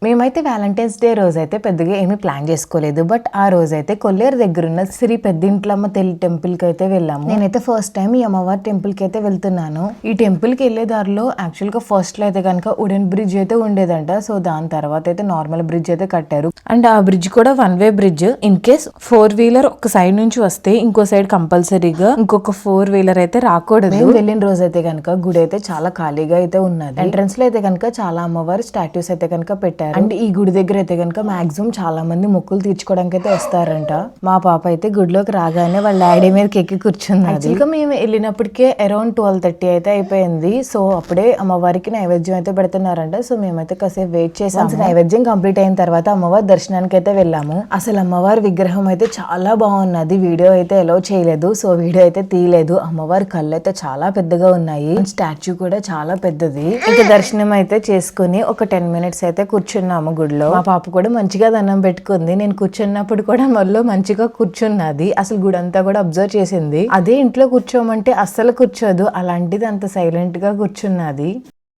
మేమైతే Valentine's day రోజైతే పెద్దగా ఏమీ ప్లాన్ చేసుకోలేదు. బట్ ఆ రోజైతే కొల్లేరు దగ్గర ఉన్న శ్రీ పెద్దింట్లమ్మ తల్లి టెంపుల్ కి అయితే వెళ్ళాము. నేనైతే ఫస్ట్ టైం ఈ అమ్మవారి టెంపుల్ కి అయితే వెళ్తున్నాను. ఈ టెంపుల్ కి వెళ్లే దారిలో యాక్చువల్ గా ఫస్ట్ లో అయితే కనుక వుడెన్ బ్రిడ్జ్ అయితే ఉండేదంట. సో దాని తర్వాత అయితే నార్మల్ బ్రిడ్జ్ అయితే కట్టారు. అండ్ ఆ బ్రిడ్జ్ కూడా 1 వే బ్రిడ్జ్. ఇన్ కేస్ 4 వీలర్ ఒక సైడ్ నుంచి వస్తే ఇంకో సైడ్ కంపల్సరీగా ఇంకొక 4 వీలర్ అయితే రాకూడదు. వెళ్ళిన రోజు అయితే కనుక గుడి అయితే చాలా ఖాళీగా అయితే ఉన్నది. ఎంట్రన్స్ లో అయితే కనుక చాలా అమ్మవారి స్టాట్యూస్ అయితే కనుక పెట్టారు. అండ్ ఈ గుడి దగ్గర అయితే కనుక మాక్సిమం చాలా మంది మొక్కులు తీర్చుకోవడానికి అయితే వస్తారంట. మా పాప అయితే గుడిలోకి రాగానే వాళ్ళ డాడీ మీద ఎక్కి కూర్చున్నది. ఇక మేము వెళ్ళినప్పటికే అరౌండ్ 12:30 అయితే అయిపోయింది. సో అప్పుడే అమ్మవారికి నైవేద్యం అయితే పెడుతున్నారంట. సో మేమైతే కాసేపు వెయిట్ చేసాము. నైవేద్యం కంప్లీట్ అయిన తర్వాత అమ్మవారి దర్శనానికి అయితే వెళ్ళాము. అసలు అమ్మవారి విగ్రహం అయితే చాలా బాగున్నది. వీడియో అయితే ఎలో చేయలేదు. సో వీడియో అయితే తీయలేదు. అమ్మవారి కళ్ళు అయితే చాలా పెద్దగా ఉన్నాయి. స్టాచ్యూ కూడా చాలా పెద్దది. ఇంకా దర్శనం అయితే చేసుకుని ఒక 10 మినిట్స్ అయితే కూర్చున్నాము గుడిలో. మా పాప కూడా మంచిగా దండం పెట్టుకుంది. నేను కూర్చున్నప్పుడు కూడా మళ్ళీ మంచిగా కూర్చున్నది. అసలు గుడి అంతా కూడా అబ్జర్వ్ చేసింది. అదే ఇంట్లో కూర్చోమంటే అస్సలు కూర్చోదు. అలాంటిది అంత సైలెంట్ గా కూర్చున్నది.